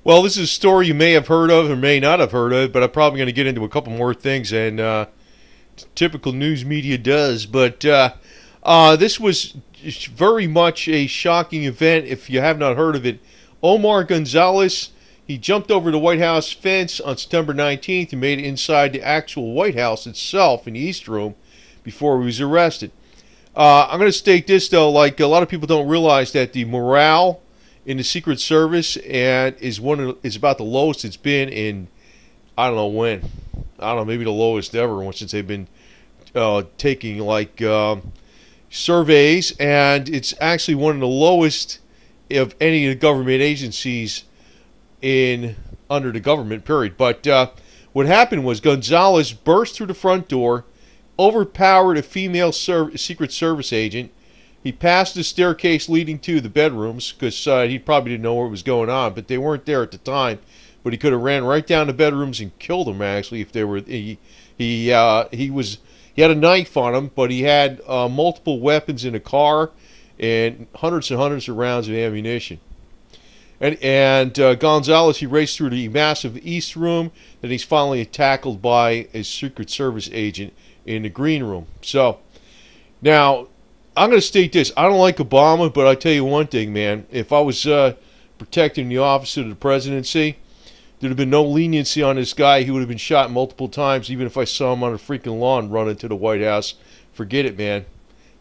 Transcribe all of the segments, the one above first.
Well, this is a story you may have heard of or may not have heard of, but I'm probably going to get into a couple more things than typical news media does. But this was very much a shocking event if you have not heard of it. Omar Gonzalez, he jumped over the White House fence on September 19th and made it inside the actual White House itself in the East Room before he was arrested. I'm going to state this, though, like a lot of people don't realize that the morale in the Secret Service and is about the lowest it's been in I don't know when. I don't know, maybe the lowest ever since they've been taking surveys, and it's actually one of the lowest of any of the government agencies in under the government period. But what happened was Gonzalez burst through the front door, overpowered a female Secret Service agent. He passed the staircase leading to the bedrooms because he probably didn't know what was going on, but they weren't there at the time. But he could have ran right down the bedrooms and killed them actually if they were. He had a knife on him, but he had multiple weapons in a car and hundreds of rounds of ammunition. And Gonzalez, he raced through the massive East Room. Then he's finally tackled by a Secret Service agent in the Green Room. So now, I'm going to state this. I don't like Obama, but I tell you one thing, man. If I was protecting the office of the presidency, there'd have been no leniency on this guy. He would have been shot multiple times, even if I saw him on a freaking lawn running to the White House. Forget it, man.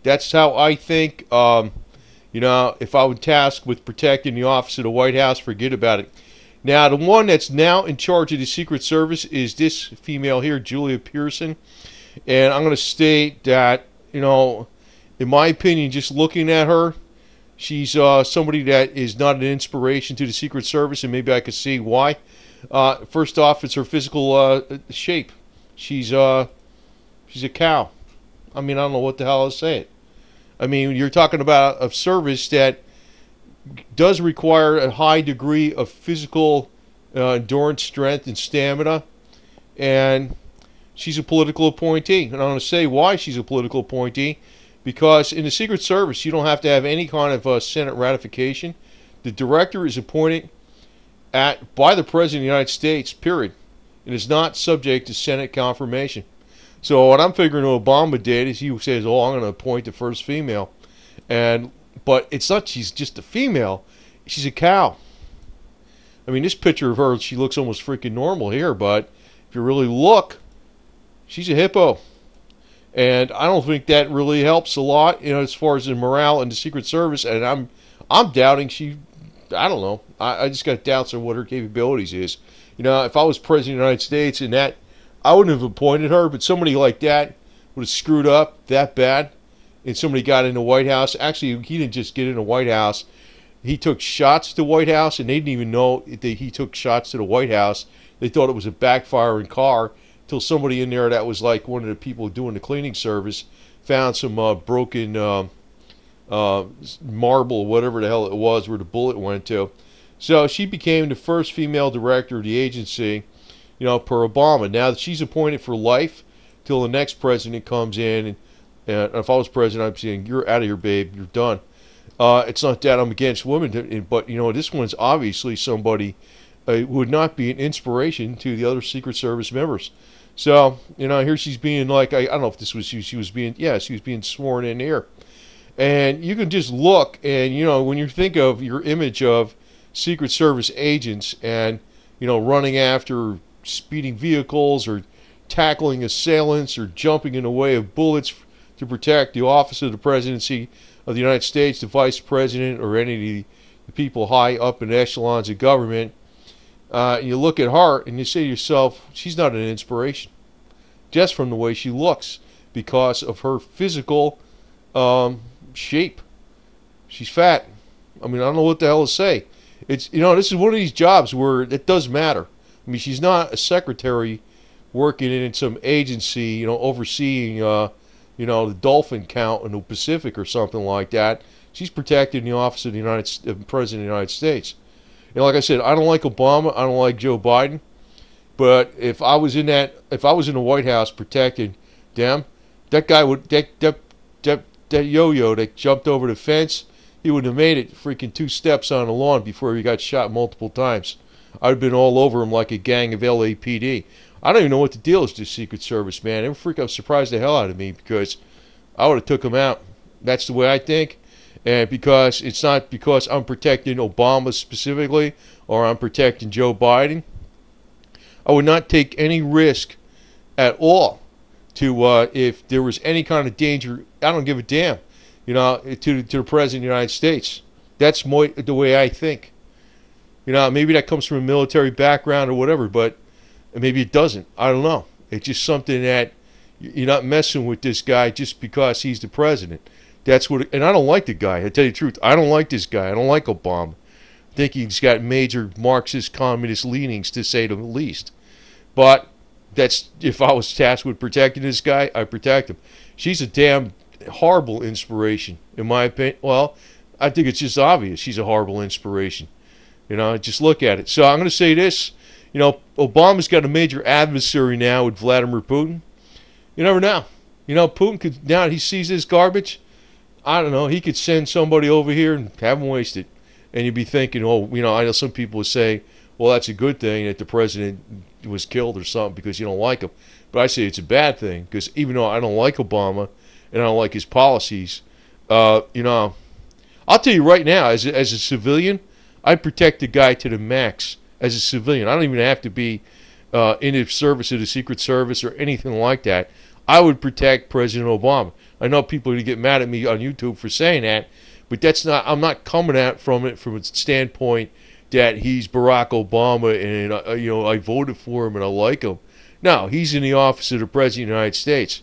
That's how I think. If I was tasked with protecting the office of the White House, forget about it. Now, the one that's now in charge of the Secret Service is this female here, Julia Pearson. And I'm going to state that, in my opinion, just looking at her, she's somebody that is not an inspiration to the Secret Service, and maybe I could see why. First off, it's her physical shape. She's a cow. I mean, I don't know what the hell to say it. I mean, you're talking about a service that does require a high degree of physical endurance, strength, and stamina, and she's a political appointee. And I'm going to say why she's a political appointee. Because in the Secret Service, you don't have to have any kind of Senate ratification. The director is appointed by the President of the United States, period. It is not subject to Senate confirmation. So what I'm figuring Obama did is he says, I'm going to appoint the first female. But it's not she's just a female. She's a cow. I mean, this picture of her, she looks almost freaking normal here. But if you really look, she's a hippo. And I don't think that really helps a lot, as far as the morale in the Secret Service. And I'm doubting she. I don't know. I just got doubts on what her capabilities is. If I was president of the United States and that, I wouldn't have appointed her. But somebody like that would have screwed up that bad, and somebody got in the White House. Actually, he didn't just get in the White House. He took shots to the White House, and they didn't even know that he took shots to the White House. They thought it was a backfiring car. Till somebody in there that was like one of the people doing the cleaning service found some broken marble, whatever the hell it was, where the bullet went to. So she became the first female director of the agency, per Obama. Now that she's appointed for life till the next president comes in, and if I was president, I'd be saying, you're out of here, babe. You're done. It's not that I'm against women, but, this one's obviously somebody who would not be an inspiration to the other Secret Service members. So, here she's being like, I don't know if this was she was being sworn in here. And you can just look, and, when you think of your image of Secret Service agents and, running after speeding vehicles or tackling assailants or jumping in the way of bullets to protect the office of the presidency of the United States, the vice president, or any of the people high up in the echelons of government, you look at her and you say to yourself, she's not an inspiration, just from the way she looks, because of her physical shape. She's fat. I mean, I don't know what the hell to say. It's this is one of these jobs where it does matter. I mean, she's not a secretary working in some agency, overseeing the dolphin count in the Pacific or something like that. She's protecting the office of the President of the United States. Like I said, I don't like Obama. I don't like Joe Biden. But if I was in the White House protecting them, that guy would that yo-yo that jumped over the fence, he would have made it freaking 2 steps on the lawn before he got shot multiple times. I'd have been all over him like a gang of LAPD. I don't even know what the deal is with the Secret Service, man. They were freaking surprised the hell out of me because I would have took him out. That's the way I think. And because it's not because I'm protecting Obama specifically or I'm protecting Joe Biden, I would not take any risk at all to if there was any kind of danger. I don't give a damn, to the President of the United States. That's the way I think. Maybe that comes from a military background or whatever, but maybe it doesn't. I don't know. It's just something that you're not messing with this guy just because he's the president. That's what. And I don't like the guy. I tell you the truth. I don't like this guy. I don't like Obama. I think he's got major Marxist, communist leanings, to say the least. But that's if I was tasked with protecting this guy, I protect him. She's a damn horrible inspiration, in my opinion. Well, I think it's just obvious she's a horrible inspiration. Just look at it. So I'm going to say this. Obama's got a major adversary now with Vladimir Putin. You never know. Putin could, now he sees this garbage, I don't know, he could send somebody over here and have them wasted. And you'd be thinking, I know some people would say, well, that's a good thing that the president was killed or something because you don't like him. But I say it's a bad thing because even though I don't like Obama and I don't like his policies, I'll tell you right now, as a civilian, I protect the guy to the max as a civilian. I don't even have to be in the service of the Secret Service or anything like that. I would protect President Obama. I know people are going to get mad at me on YouTube for saying that, but that's not. I'm not coming at from a standpoint that he's Barack Obama and I voted for him and I like him. No, he's in the office of the President of the United States.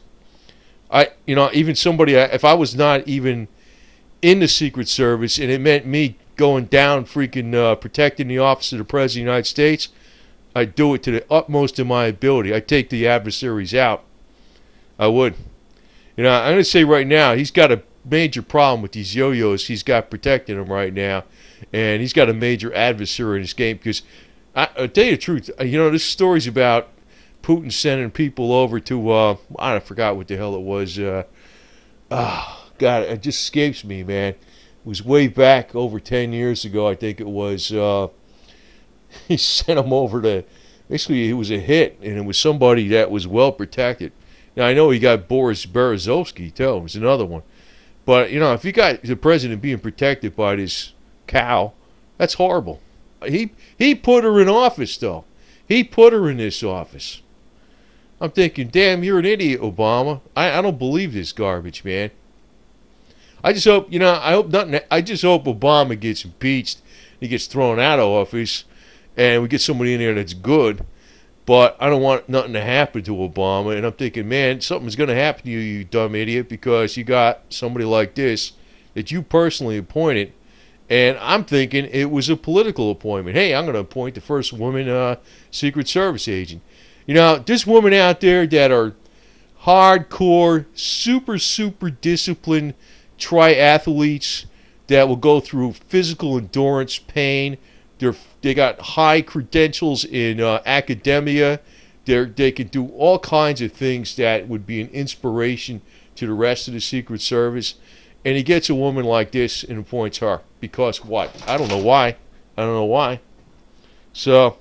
Even somebody, if I was not even in the Secret Service and it meant me going down freaking protecting the office of the President of the United States, I'd do it to the utmost of my ability. I'd take the adversaries out. I would. I'm going to say right now, he's got a major problem with these yo-yos he's got protecting him right now. And he's got a major adversary in this game because, I'll tell you the truth, this story's about Putin sending people over to, I forgot what the hell it was. God, it just escapes me, man. It was way back over 10 years ago, I think it was. He sent him over to, basically it was a hit, and it was somebody that was well protected. Now, I know he got Boris Berezovsky, too. It was another one. But, if you got the president being protected by this cow, that's horrible. He put her in office, though. He put her in this office. I'm thinking, damn, you're an idiot, Obama. I don't believe this garbage, man. I just hope, I just hope Obama gets impeached. He gets thrown out of office, and we get somebody in there that's good. But I don't want nothing to happen to Obama. And I'm thinking, man, something's going to happen to you, you dumb idiot, because you got somebody like this that you personally appointed. And I'm thinking it was a political appointment. Hey, I'm going to appoint the first woman Secret Service agent. There's women out there that are hardcore, super disciplined triathletes that will go through physical endurance, pain. They got high credentials in academia. They can do all kinds of things that would be an inspiration to the rest of the Secret Service. And he gets a woman like this and appoints her. Because what? I don't know why. So,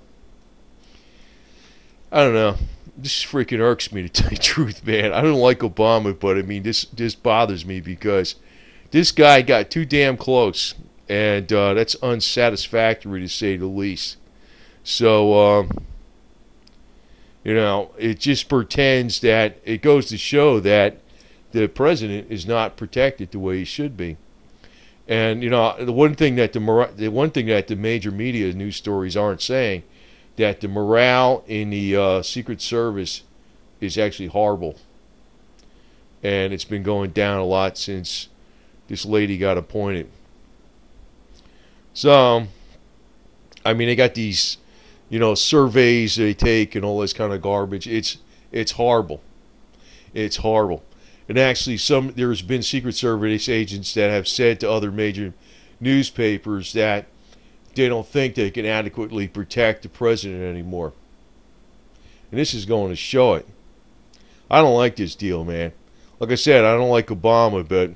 I don't know. This freaking irks me, to tell you the truth, man. I don't like Obama, but I mean, this bothers me because this guy got too damn close. And that's unsatisfactory, to say the least. So, it just pretends that it goes to show that the president is not protected the way he should be. And the one thing that the major media news stories aren't saying, that the morale in the Secret Service is actually horrible, and it's been going down a lot since this lady got appointed. So, I mean, they got these, surveys they take and all this kind of garbage. It's horrible. It's horrible. And actually, there's been Secret Service agents that have said to other major newspapers that they don't think they can adequately protect the president anymore. And this is going to show it. I don't like this deal, man. Like I said, I don't like Obama, but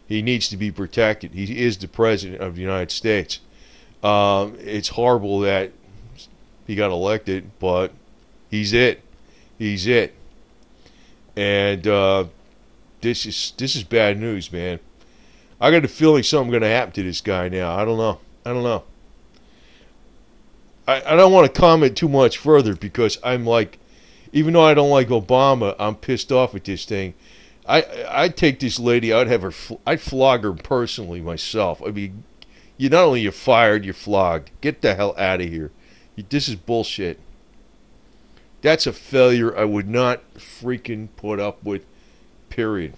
he needs to be protected. He is the president of the United States. It's horrible that He got elected, but he's it. He's it. And this is bad news, man. I got a feeling something's going to happen to this guy now. I don't know. I don't want to comment too much further because I'm like, even though I don't like Obama, I'm pissed off at this thing. I'd take this lady. I'd flog her personally myself. I mean, you not only you're fired, you're flogged. Get the hell out of here. This is bullshit. That's a failure I would not freaking put up with. Period.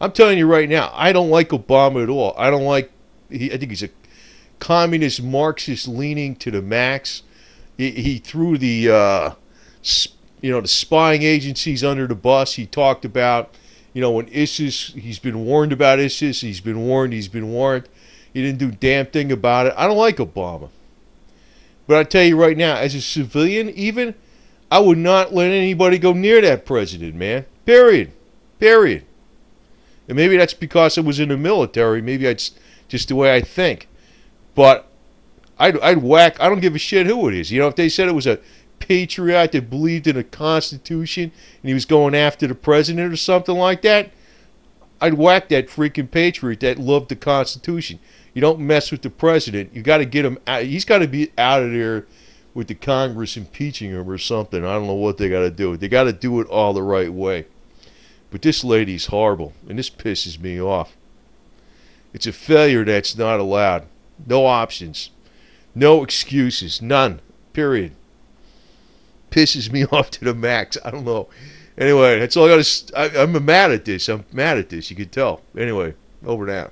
I'm telling you right now, I don't like Obama at all. I don't like. I think he's a communist, Marxist leaning to the max. He threw the the spying agencies under the bus. He talked about, when ISIS. He's been warned about ISIS. He's been warned. He didn't do a damn thing about it. I don't like Obama. But I tell you right now, as a civilian, even I would not let anybody go near that president, man. Period. And maybe that's because I was in the military. Maybe it's just the way I think. But I'd whack. I don't give a shit who it is. If they said it was a patriot that believed in the Constitution and he was going after the president or something like that, I'd whack that freaking patriot that loved the Constitution. You don't mess with the president. You got to get him out. He's got to be out of there with the Congress impeaching him or something. I don't know what they got to do. They got to do it all the right way. But this lady's horrible, and this pisses me off. It's a failure that's not allowed. No options. No excuses. None. Period. Pisses me off to the max. I don't know. Anyway, that's all I got to... I'm mad at this. You can tell. Anyway, over now.